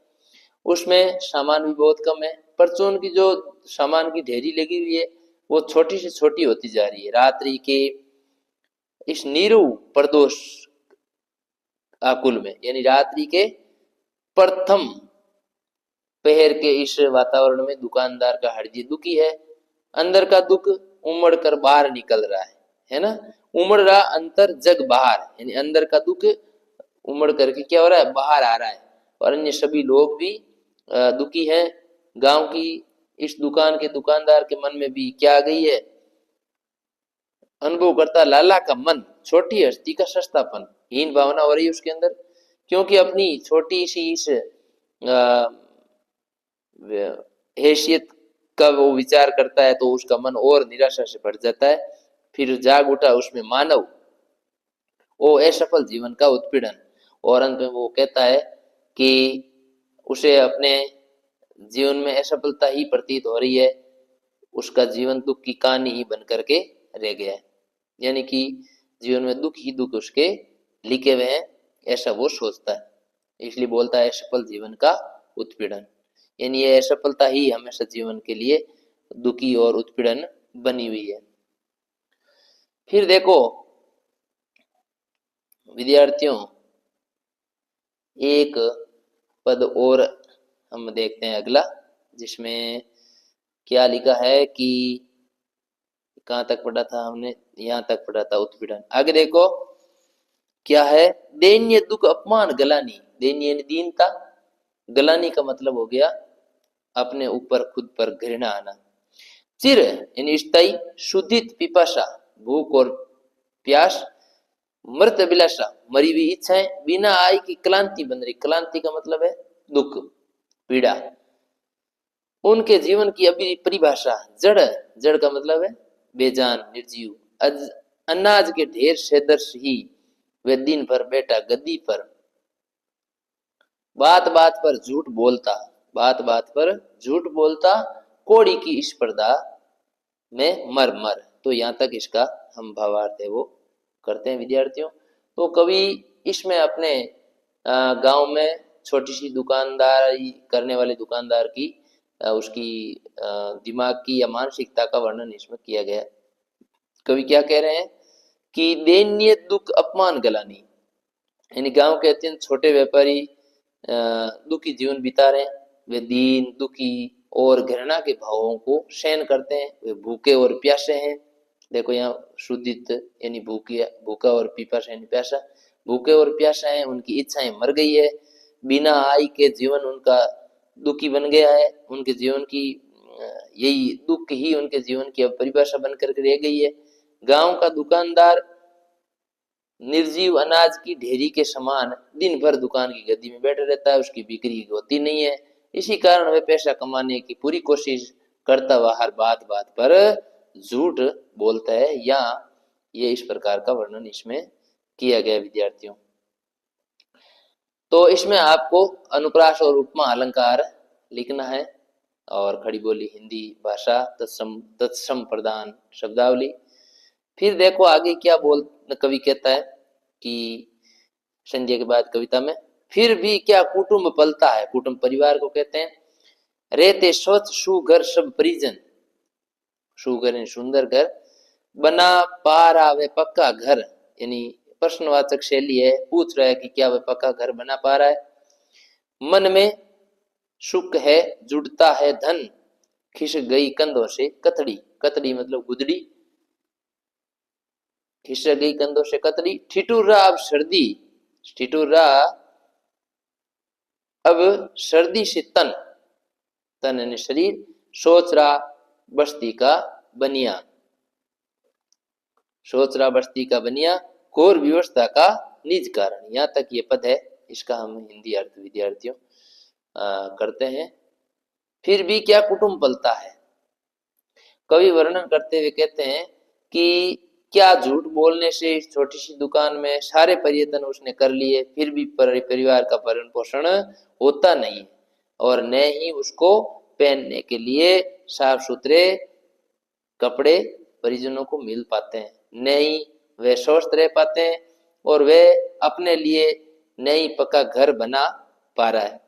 उसमें सामान भी बहुत कम है। परचून की जो सामान की ढेरी लगी हुई है वो छोटी से छोटी होती जा रही है। रात्रि के इस नीरु प्रदोष आकुल में, यानी रात्रि के प्रथम पहर के इस वातावरण में दुकानदार का हृदय दुखी है। अंदर का दुख उमड़ कर बाहर निकल रहा है ना, उमड़ रहा अंतर जग बाहर, यानी अंदर का दुख उमड़ करके क्या हो रहा है, बाहर आ रहा है। और अन्य सभी लोग भी दुखी हैं। गांव की इस दुकान के दुकानदार के मन में भी क्या आ गई है, अनुभव करता लाला का मन, छोटी हस्ती का सस्तापन, हीन भावना हो रही है उसके अंदर, क्योंकि अपनी छोटी सी इस हैसियत का वो विचार करता है तो उसका मन और निराशा से भर जाता है। फिर जाग उठा उसमें मानव, वो असफल जीवन का उत्पीड़न। और अंत में वो कहता है कि उसे अपने जीवन में असफलता ही प्रतीत हो रही है, उसका जीवन दुख की कहानी ही बन करके रह गया है, यानी कि जीवन में दुख ही दुख उसके लिखे हुए हैं, ऐसा वो सोचता है, इसलिए बोलता है असफल जीवन का उत्पीड़न। यानी ये असफलता ही हमेशा जीवन के लिए दुखी और उत्पीड़न बनी हुई है। फिर देखो विद्यार्थियों एक पद और हम देखते हैं अगला, जिसमें क्या लिखा है कि कहां तक पढ़ा था हमने, यहां तक पढ़ा था उत्पीड़न। आगे देखो क्या है, दैन्य दुख अपमान गलानी, दैन्य दीनता, गलानी का मतलब हो गया अपने ऊपर खुद पर घृणा आना। चिर यानी स्थायी, शुद्धित पिपासा भूख और प्यास, मृत अभिलाषा मरी हुई इच्छाएं, बिना आय की क्लांति बन रही, क्लांति का मतलब है दुख पीड़ा। उनके जीवन की अभी परिभाषा जड़, जड़ का मतलब है बेजान निर्जीव, अनाज के ढेर से दर्श ही वे दिन भर बैठा गद्दी पर, बात बात पर झूठ बोलता, बात बात पर झूठ बोलता, कोड़ी की स्पर्धा में मर मर। तो यहाँ तक इसका हम भावार्थ है वो करते हैं विद्यार्थियों। तो कवि इसमें अपने गांव में छोटी सी दुकानदारी करने वाले दुकानदार की उसकी दिमाग की या मानसिकता का वर्णन इसमें किया गया। कवि क्या कह रहे हैं कि दैन्य दुख अपमान गलानी, यानी गांव के अत्यंत छोटे व्यापारी दुखी जीवन बिता रहे हैं। वे दीन, दुखी और घृणा के भावों को सहन करते हैं। वे भूखे और प्यासे हैं। देखो यहाँ शुद्धित यानी भूखा और पिपासा यानी प्यासा, भूखे और प्यासा है, उनकी इच्छाएं मर गई है। बिना आय के जीवन उनका दुखी बन गया है। उनके जीवन की यही दुख ही उनके जीवन की अब परिभाषा बनकर रह गई है। गांव का दुकानदार निर्जीव अनाज की ढेरी के समान दिन भर दुकान की गद्दी में बैठा रहता है, उसकी बिक्री होती नहीं है। इसी कारण वह पैसा कमाने की पूरी कोशिश करता हुआ हर बात बात पर झूठ बोलता है। या ये इस प्रकार का वर्णन इसमें किया गया विद्यार्थियों। तो इसमें आपको अनुप्रास और उपमा अलंकार लिखना है और खड़ी बोली हिंदी भाषा तत्सम प्रदान शब्दावली। फिर देखो आगे क्या कवि कहता है कि संजय के बाद कविता में फिर भी क्या कुटुंब पलता है, कुटुंब परिवार को कहते हैं। रहते स्वच्छ सुघर सब परिजन, सुघर सुंदर घर, बना पार आवे पक्का घर, यानी प्रश्नवाचक शैली है, पूछ रहा है कि क्या वह पक्का घर बना पा रहा है। मन में सुख है जुड़ता है धन, खिस गई कंधों से कतड़ी, कतड़ी मतलब गुदड़ी, खिस गई कंधों से कतड़ी। ठिठुर्रा अब सर्दी, ठिठुर्रा अब सर्दी से तन, तन यानी शरीर, सोच रहा बस्ती का बनिया, सोच रहा बस्ती का बनिया, घोर व्यवस्था का निज कारण। यहाँ तक ये पद है, इसका हम हिंदी अर्थ विद्यार्थियों करते हैं। फिर भी क्या कुटुंब पलता है, कवि वर्णन करते हुए कहते हैं कि क्या झूठ बोलने से इस छोटी सी दुकान में सारे प्रयत्न उसने कर लिए, फिर भी परिवार का भरण पोषण होता नहीं, और न ही उसको पहनने के लिए साफ सुथरे कपड़े परिजनों को मिल पाते हैं, न ही वे स्वस्थ रह पाते हैं, और वे अपने लिए नई पक्का घर बना पा रहा है।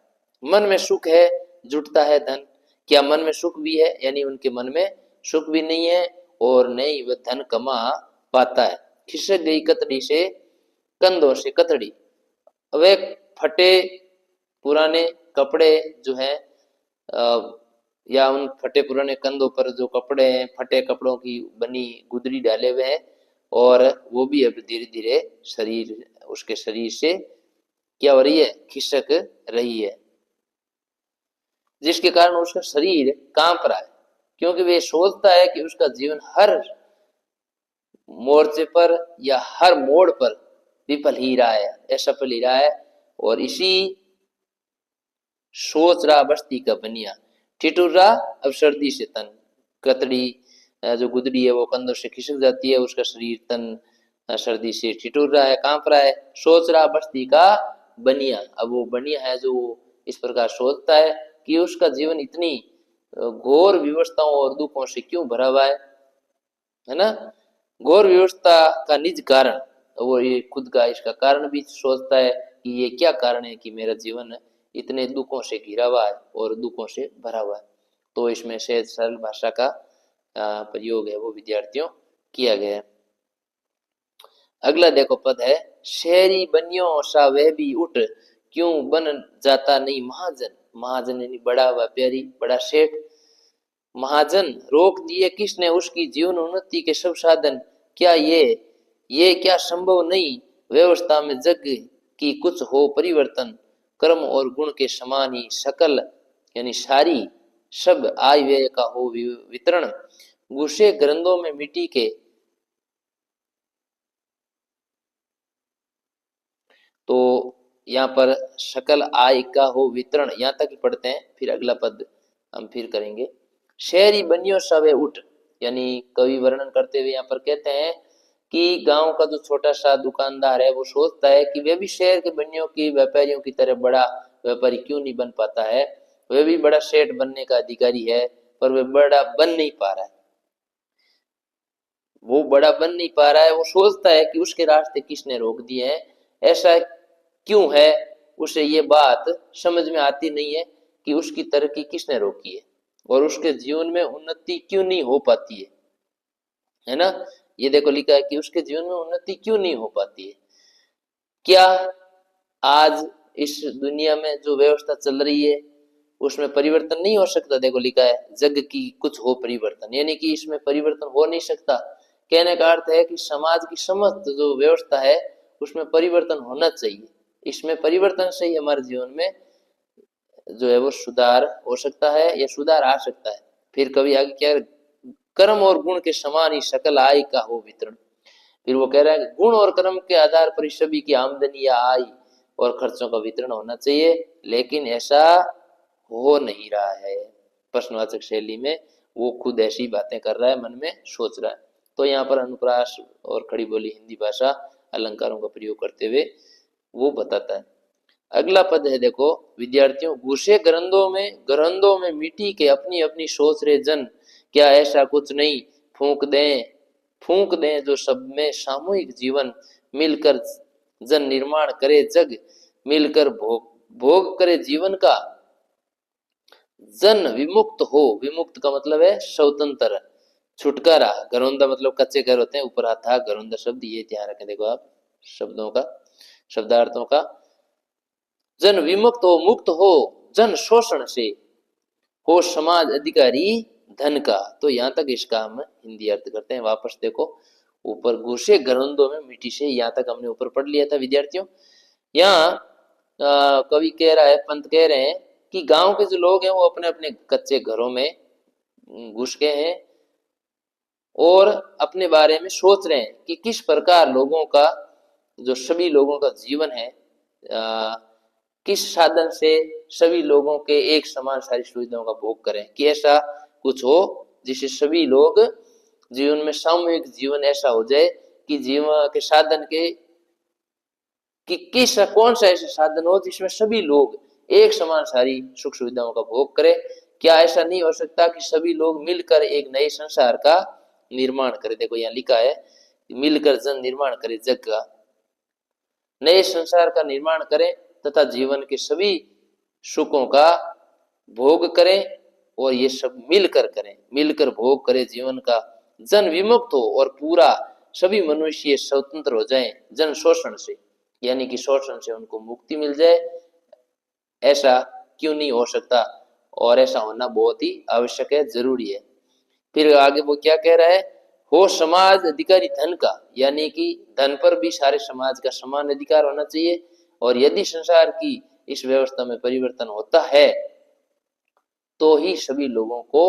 मन में सुख है जुटता है धन, क्या मन में सुख भी है, यानी उनके मन में सुख भी नहीं है और नहीं वह धन कमा पाता है। खिसक गई कतड़ी से कंधों से कतड़ी, वे फटे पुराने कपड़े जो है या उन फटे पुराने कंधों पर जो कपड़े हैं, फटे कपड़ों की बनी गुदड़ी डाले हुए हैं, और वो भी अब धीरे धीरे शरीर उसके शरीर से क्या हो रही है, खिसक रही है, जिसके कारण उसका शरीर कांप रहा है, क्योंकि वे सोचता है कि उसका जीवन हर मोर्चे पर या हर मोड़ पर विफल ही रहा है, असफल ही रहा है। और इसी सोच रहा बस्ती का बनिया, ठिठुर्रा अब सर्दी से तन, कतड़ी जो गुदड़ी है वो कंधों से खिसक जाती है, उसका शरीर तन सर्दी से ठिठुर रहा है, कांप रहा है। सोच रहा बस्ती का बनिया, अब वो बनिया है जो इस प्रकार सोचता है कि उसका जीवन इतनी घोर विवशताओं और दुखों से क्यों भरा हुआ है ना। घोर विवशता का निज कारण, वो ये खुद का इसका कारण भी सोचता है कि ये क्या कारण है कि मेरा जीवन इतने दुखों से घिरा हुआ है और दुखों से भरा हुआ है। तो इसमें सहज सरल भाषा का प्रयोग है वो विद्यार्थियों किया गया है। अगला देखो पद है, शहरी बनियो सा वह भी उठ, क्यों बन जाता नहीं महाजन, महाजन यानी बड़ा व्यापारी, बड़ा सेठ। महाजन रोक दिए किसने उसकी जीवन उन्नति के सब साधन, क्या ये क्या संभव नहीं, व्यवस्था में जग की कुछ हो परिवर्तन, कर्म और गुण के समान ही सकल यानी सारी सब आय व्यय का हो वितरण, घुसे ग्रंथों में मिट्टी के। तो यहाँ पर सकल आय का हो वितरण, यहाँ तक ही पढ़ते हैं, फिर अगला पद हम फिर करेंगे। शहरी बनियो सवे उठ, यानी कवि वर्णन करते हुए यहाँ पर कहते हैं कि गांव का जो छोटा सा दुकानदार है वो सोचता है कि वे भी शहर के बनियों की व्यापारियों की तरह बड़ा व्यापारी क्यों नहीं बन पाता है, वह भी बड़ा सेठ बनने का अधिकारी है, पर वह बड़ा बन नहीं पा रहा है, वो बड़ा बन नहीं पा रहा है। वो सोचता है कि उसके रास्ते किसने रोक दिए हैं, ऐसा क्यों है, उसे ये बात समझ में आती नहीं है कि उसकी तरक्की किसने रोकी है और उसके जीवन में उन्नति क्यों नहीं हो पाती है ना। ये देखो लिखा है कि उसके जीवन में उन्नति क्यों नहीं हो पाती है। क्या आज इस दुनिया में जो व्यवस्था चल रही है उसमें परिवर्तन नहीं हो सकता। देखो लिखा है जग की कुछ हो परिवर्तन, यानी कि इसमें परिवर्तन हो नहीं सकता। कहने का अर्थ है कि समाज की समस्त जो व्यवस्था है उसमें परिवर्तन होना चाहिए। इसमें परिवर्तन से ही हमारे जीवन में जो है वो सुधार हो सकता है या सुधार आ सकता है। फिर कभी आगे क्या, कर्म और गुण के समान ही सकल आय का हो वितरण। फिर वो कह रहा है कि गुण और कर्म के आधार पर ही सभी की आमदनी या आय और खर्चों का वितरण होना चाहिए, लेकिन ऐसा हो नहीं रहा है। प्रश्नवाचक शैली में वो खुद ऐसी बातें कर रहा है, मन में सोच रहा है। तो यहाँ पर अनुप्रास और खड़ी बोली हिंदी भाषा अलंकारों का प्रयोग करते हुए वो बताता है। अगला पद है देखो, विद्यार्थियों घुसे गरंदों में मिट्टी के अपनी अपनी सोच रहे जन, क्या ऐसा कुछ नहीं, फूंक दें जो सब में सामूहिक जीवन, मिलकर जन निर्माण करे जग, मिलकर भोग करे जीवन का, जन विमुक्त हो। विमुक्त का मतलब है स्वतंत्र, छुटकारा। घरौंदा मतलब कच्चे घर होते हैं, ऊपर हाथ था घरौंदा शब्द, ये ध्यान रखें देखो आप शब्दों का, शब्दार्थों का। जन विमुक्त हो, मुक्त हो जन शोषण से, हो समाज अधिकारी धन का। तो यहाँ तक इसका हम हिंदी अर्थ करते हैं। वापस देखो ऊपर घुसे घरौंदों में मिट्टी से, यहाँ तक हमने ऊपर पढ़ लिया था विद्यार्थियों। यहाँ कवि कह रहा है, पंत कह रहे हैं कि गांव के जो लोग हैं वो अपने अपने कच्चे घरों में घुस गए हैं और अपने बारे में सोच रहे हैं कि किस प्रकार लोगों का, जो सभी लोगों का जीवन है, किस साधन से सभी लोगों के एक समान सारी सुविधाओं का भोग करें, कि ऐसा कुछ हो जिससे सभी लोग जीवन में सामूहिक जीवन ऐसा हो जाए कि जीवन के साधन के कि कौन सा ऐसा साधन हो जिसमें सभी लोग एक समान सारी सुख सुविधाओं का भोग करें। क्या ऐसा नहीं हो सकता कि सभी लोग मिलकर एक नए संसार का निर्माण करें। देखो यहाँ लिखा है मिलकर जन निर्माण करे जग का, नए संसार का निर्माण करें तथा जीवन के सभी सुखों का भोग करें, और ये सब मिलकर करें, मिलकर भोग करें जीवन का, जन विमुक्त हो और पूरा सभी मनुष्य स्वतंत्र हो जाएं जन शोषण से, यानी कि शोषण से उनको मुक्ति मिल जाए। ऐसा क्यों नहीं हो सकता, और ऐसा होना बहुत ही आवश्यक है, जरूरी है। फिर आगे वो क्या कह रहा है, हो समाज अधिकारी धन का, यानी कि धन पर भी सारे समाज का समान अधिकार होना चाहिए। और यदि संसार की इस व्यवस्था में परिवर्तन होता है तो ही सभी लोगों को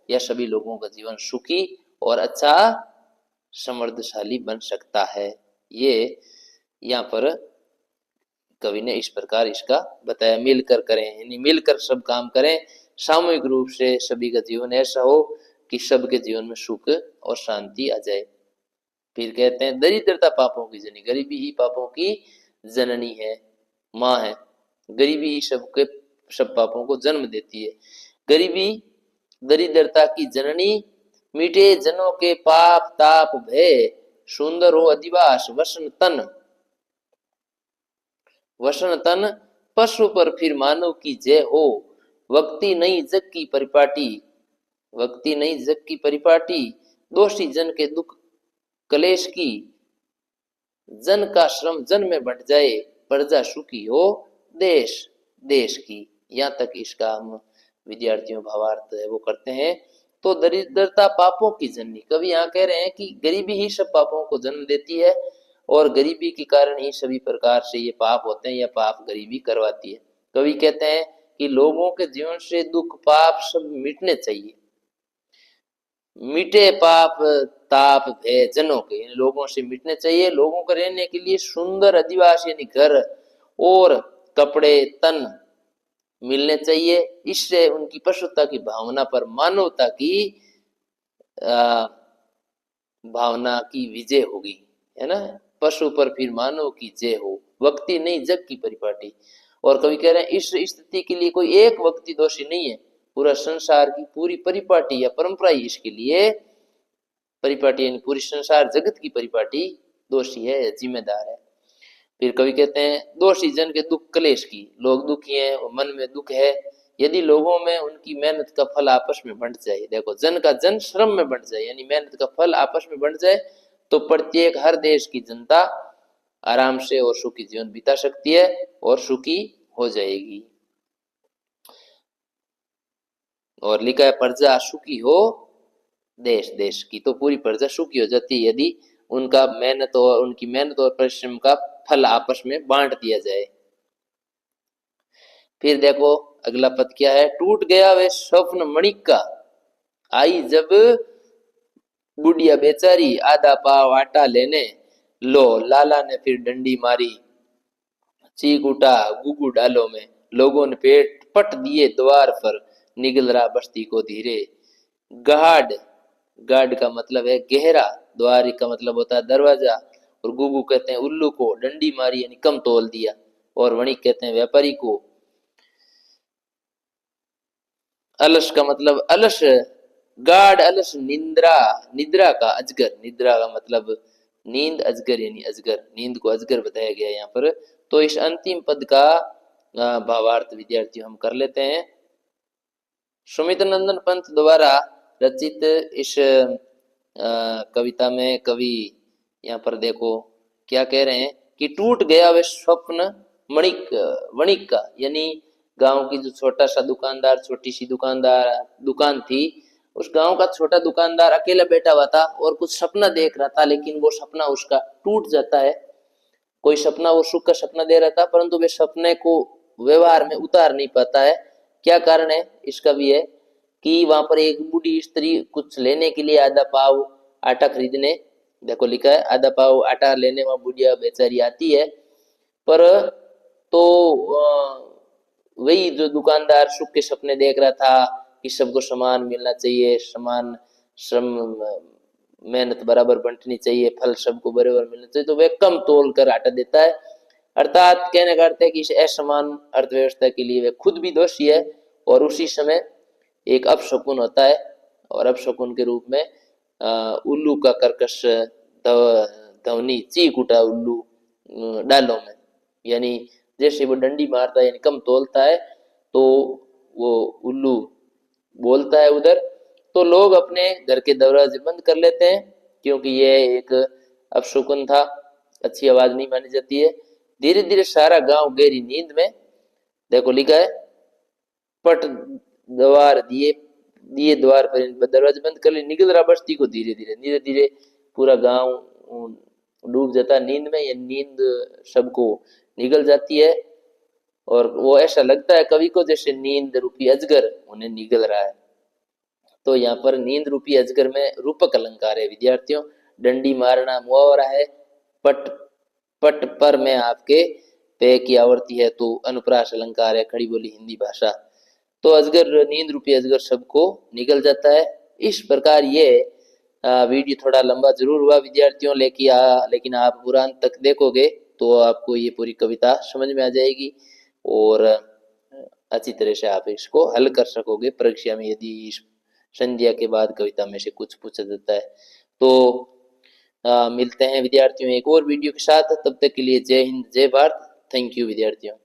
या सभी लोगों का जीवन सुखी और अच्छा समृद्धशाली बन सकता है। ये यहाँ पर कवि ने इस प्रकार इसका बताया, मिलकर करें यानी मिलकर सब काम करें, सामूहिक रूप से सभी का जीवन ऐसा हो कि सबके जीवन में सुख और शांति आ जाए। फिर कहते हैं दरिद्रता पापों की जननी, गरीबी ही पापों की जननी है, माँ है। गरीबी ही सब पापों को जन्म देती है। गरीबी दरिद्रता की जननी, मिटे जनों के पाप ताप भय, सुंदर हो अधिवास वसन तन, पशु पर फिर मानव की जय हो, वक्ति नहीं जग की परिपाटी, वक्ति नहीं जग की परिपाटी, दोषी जन के दुख कलेश की, जन का श्रम जन में बंट जाए, प्रजा सुखी हो देश देश की। यहाँ तक इसका हम विद्यार्थियों भावार्थ है वो करते हैं। तो दरिद्रता पापों की जननी, कवि यहाँ कह रहे हैं कि गरीबी ही सब पापों को जन्म देती है और गरीबी के कारण ही सभी प्रकार से ये पाप होते हैं या पाप गरीबी करवाती है। कवि कहते हैं कि लोगों के जीवन से दुख पाप सब मिटने चाहिए, मिटे पाप ताप भय जनों के, इन लोगों से मिटने चाहिए। लोगों को रहने के लिए सुंदर अधिवास यानी घर और कपड़े तन मिलने चाहिए। इससे उनकी पशुता की भावना पर मानवता की भावना की विजय होगी, है ना। पशु पर फिर मानव की जय हो, वक्ति नहीं जग की परिपाटी। और कवि कह रहे हैं इस स्थिति के लिए कोई एक व्यक्ति दोषी नहीं है, पूरा संसार की पूरी परिपाटी या परंपरा ही इसके लिए, परिपाटी यानी पूरी संसार जगत की परिपाटी दोषी है, जिम्मेदार है। फिर कवि कहते हैं दोषी जन के दुख क्लेश की, लोग दुखी हैं, मन में दुख है, यदि लोगों में उनकी मेहनत का फल आपस में बंट जाए, देखो जन का जन श्रम में बंट जाए यानी मेहनत का फल आपस में बंट जाए, तो प्रत्येक हर देश की जनता आराम से और सुखी जीवन बिता सकती है और सुखी हो जाएगी। और लिखा है प्रजा सुखी हो देश देश की, तो पूरी प्रजा सुखी हो जाती है यदि उनकी मेहनत और परिश्रम का फल आपस में बांट दिया जाए। फिर देखो अगला पद क्या है, टूट गया वे स्वप्न मणिक का, आई जब बुढ़िया बेचारी आधा पाव आटा लेने, लो लाला ने फिर डंडी मारी, चीख उठा गुगु डालो में, लोगों ने पेट पट दिए द्वार पर, निगल रहा बस्ती को धीरे। गाढ़, गाढ़ का मतलब है गहरा, द्वार का मतलब होता है दरवाजा, और गुगु कहते हैं उल्लू को, डंडी मारी यानी कम तोल दिया, और वणिक कहते हैं व्यापारी को। अलस का मतलब अलस, गाढ़ अलस निद्रा, निद्रा का अजगर, निद्रा का मतलब नींद, अजगर यानी अजगर, नींद को अजगर बताया गया यहाँ पर। तो इस अंतिम पद का भावार्थ विद्यार्थियों हम कर लेते हैं। सुमित नंदन पंत द्वारा रचित इस कविता में कवि यहाँ पर देखो क्या कह रहे हैं कि टूट गया वे स्वप्न मणिक, वणिक का यानी गांव की जो छोटा सा दुकानदार, छोटी सी दुकान थी, उस गांव का छोटा दुकानदार अकेला बैठा हुआ था और कुछ सपना देख रहा था, लेकिन वो सपना उसका टूट जाता है। कोई सपना वो सुख का सपना दे रहा था, परंतु वे सपने को व्यवहार में उतार नहीं पाता है। क्या कारण है इसका भी है कि वहां पर एक बूढ़ी स्त्री कुछ लेने के लिए आधा पाव आटा खरीदने, देखो लिखा है आधा पाव आटा लेने वहां बुढ़िया बेचारी आती है, पर तो वही जो दुकानदार सुख के सपने देख रहा था कि सबको समान मिलना चाहिए, समान श्रम मेहनत बराबर बंटनी चाहिए, फल सबको बराबर मिलना चाहिए, तो वह कम तोल कर आटा देता है। अर्थात कहने का अर्थ है कि इस असमान अर्थव्यवस्था के लिए वह खुद भी दोषी है और उसी समय एक अपशकुन होता है, और अपशकुन के रूप में उल्लू का कर्कश ध्वनि चीख उठा उल्लू डालों में, यानी जैसे वो डंडी मारता है यानी कम तोलता है, तो वो उल्लू बोलता है उधर, तो लोग अपने घर के दरवाजे बंद कर लेते हैं क्योंकि यह एक अपशकुन था, अच्छी आवाज नहीं मानी जाती है। धीरे धीरे सारा गांव गहरी नींद में, देखो लिखा है पट द्वार दिए दिए द्वार पर, दरवाजे बंद कर ले, निकल रहा बस्ती को धीरे धीरे, धीरे धीरे पूरा गांव डूब जाता नींद में, या नींद सबको निकल जाती है, और वो ऐसा लगता है कवि को जैसे नींद रूपी अजगर उन्हें निगल रहा है। तो यहाँ पर नींद रूपी अजगर में रूपक अलंकार है विद्यार्थियों, डंडी मारना मुहावरा है, पट पट पर में आपके पे की आवर्ती है, तो अनुप्रास अलंकार है, खड़ी बोली हिंदी भाषा। तो अजगर, नींद रूपी अजगर सबको निकल जाता है। इस प्रकार ये वीडियो थोड़ा लंबा जरूर हुआ विद्यार्थियों, लेकिन आप पूरा अंत तक देखोगे तो आपको ये पूरी कविता समझ में आ जाएगी और अच्छी तरह से आप इसको हल कर सकोगे परीक्षा में, यदि इस संध्या के बाद कविता में से कुछ पूछा जाता है तो। मिलते हैं विद्यार्थियों एक और वीडियो के साथ, तब तक के लिए जय हिंद जय भारत। थैंक यू विद्यार्थियों।